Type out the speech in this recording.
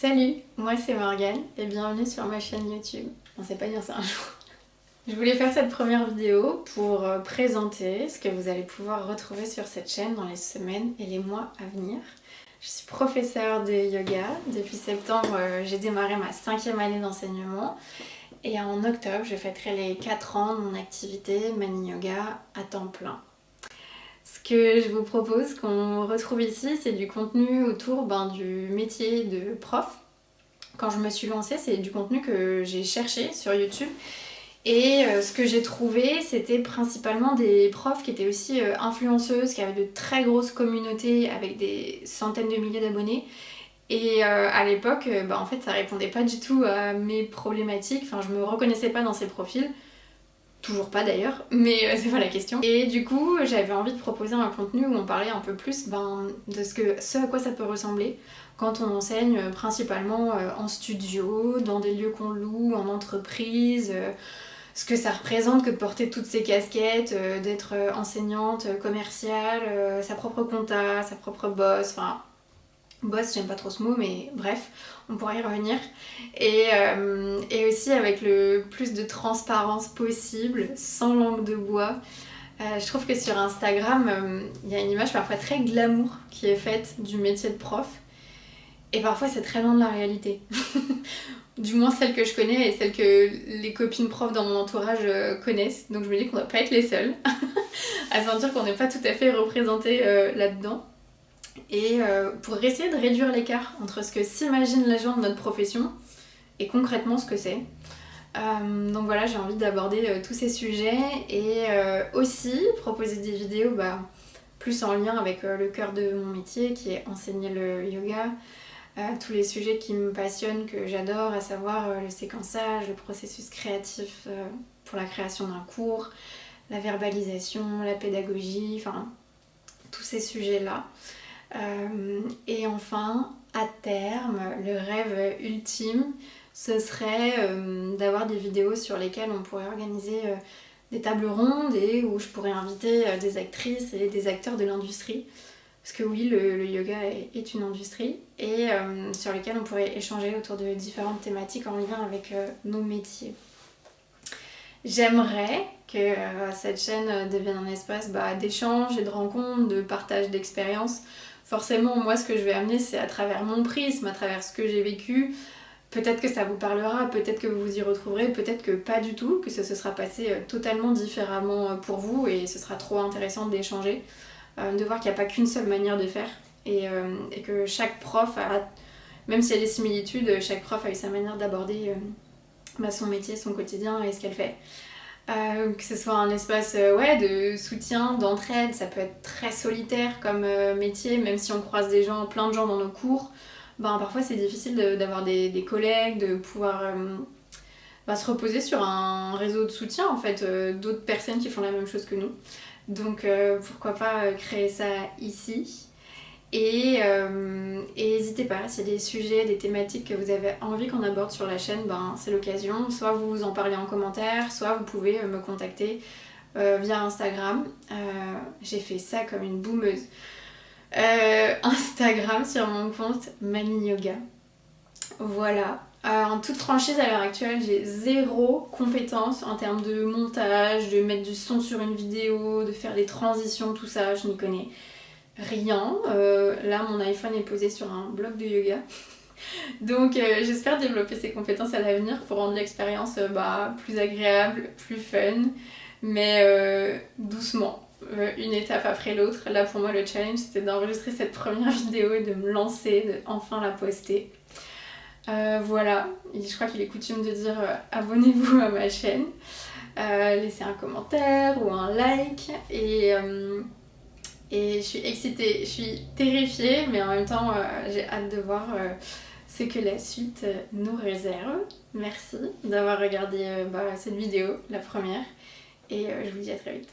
Salut, moi c'est Morgane et bienvenue sur ma chaîne YouTube. On sait pas dire ça un jour. Je voulais faire cette première vidéo pour présenter ce que vous allez pouvoir retrouver sur cette chaîne dans les semaines et les mois à venir. Je suis professeure de yoga. Depuis septembre, j'ai démarré ma 5e année d'enseignement. Et en octobre, je fêterai les 4 ans de mon activité Mani Yoga à temps plein. Ce que je vous propose qu'on retrouve ici, c'est du contenu autour du métier de prof. Quand je me suis lancée, c'est du contenu que j'ai cherché sur YouTube. Et ce que j'ai trouvé, c'était principalement des profs qui étaient aussi influenceuses, qui avaient de très grosses communautés avec des centaines de milliers d'abonnés. Et à l'époque, en fait, ça répondait pas du tout à mes problématiques. Enfin, je me reconnaissais pas dans ces profils. Toujours pas d'ailleurs, mais c'est pas la question. Et du coup, j'avais envie de proposer un contenu où on parlait un peu plus de ce à quoi ça peut ressembler quand on enseigne principalement en studio, dans des lieux qu'on loue, en entreprise, ce que ça représente que de porter toutes ces casquettes, d'être enseignante, commerciale, sa propre compta, sa propre boss, enfin... Boss, j'aime pas trop ce mot, mais bref, on pourra y revenir. Et aussi avec le plus de transparence possible, sans langue de bois. Je trouve que sur Instagram, il y a une image parfois très glamour qui est faite du métier de prof. Et parfois c'est très loin de la réalité. Du moins celle que je connais et celle que les copines profs dans mon entourage connaissent. Donc je me dis qu'on doit pas être les seuls à sentir qu'on n'est pas tout à fait représentés là-dedans. Et pour essayer de réduire l'écart entre ce que s'imaginent les gens de notre profession et concrètement ce que c'est. Donc voilà, j'ai envie d'aborder tous ces sujets et aussi proposer des vidéos plus en lien avec le cœur de mon métier qui est enseigner le yoga, tous les sujets qui me passionnent, que j'adore, à savoir le séquençage, le processus créatif pour la création d'un cours, la verbalisation, la pédagogie, enfin tous ces sujets-là. Et enfin, à terme, le rêve ultime, ce serait d'avoir des vidéos sur lesquelles on pourrait organiser des tables rondes et où je pourrais inviter des actrices et des acteurs de l'industrie. Parce que oui, le yoga est une industrie et sur lesquelles on pourrait échanger autour de différentes thématiques en lien avec nos métiers. J'aimerais que cette chaîne devienne un espace d'échange et de rencontres, de partage d'expériences. Forcément, moi, ce que je vais amener, c'est à travers mon prisme, à travers ce que j'ai vécu. Peut-être que ça vous parlera, peut-être que vous vous y retrouverez, peut-être que pas du tout, que ça se sera passé totalement différemment pour vous et ce sera trop intéressant d'échanger, de voir qu'il n'y a pas qu'une seule manière de faire et que chaque prof a, même s'il y a des similitudes, chaque prof a eu sa manière d'aborder son métier, son quotidien et ce qu'elle fait. Que ce soit un espace de soutien, d'entraide, ça peut être très solitaire comme métier, même si on croise plein de gens dans nos cours, parfois c'est difficile d'avoir des collègues, de pouvoir se reposer sur un réseau de soutien en fait, d'autres personnes qui font la même chose que nous. Donc pourquoi pas créer ça ici. Et n'hésitez pas, s'il y a des sujets, des thématiques que vous avez envie qu'on aborde sur la chaîne, c'est l'occasion. Soit vous en parlez en commentaire, soit vous pouvez me contacter via Instagram. J'ai fait ça comme une boumeuse. Instagram sur mon compte Mani Yoga. Voilà. En toute franchise, à l'heure actuelle, j'ai zéro compétence en termes de montage, de mettre du son sur une vidéo, de faire des transitions, tout ça, je n'y connais rien. Là, mon iPhone est posé sur un bloc de yoga. Donc j'espère développer ces compétences à l'avenir pour rendre l'expérience plus agréable, plus fun, mais doucement, une étape après l'autre. Là pour moi le challenge c'était d'enregistrer cette première vidéo et de me lancer, de enfin la poster. Voilà, et je crois qu'il est coutume de dire abonnez-vous à ma chaîne, laissez un commentaire ou un like et je suis excitée, je suis terrifiée, mais en même temps j'ai hâte de voir ce que la suite nous réserve. Merci d'avoir regardé cette vidéo, la première, et je vous dis à très vite.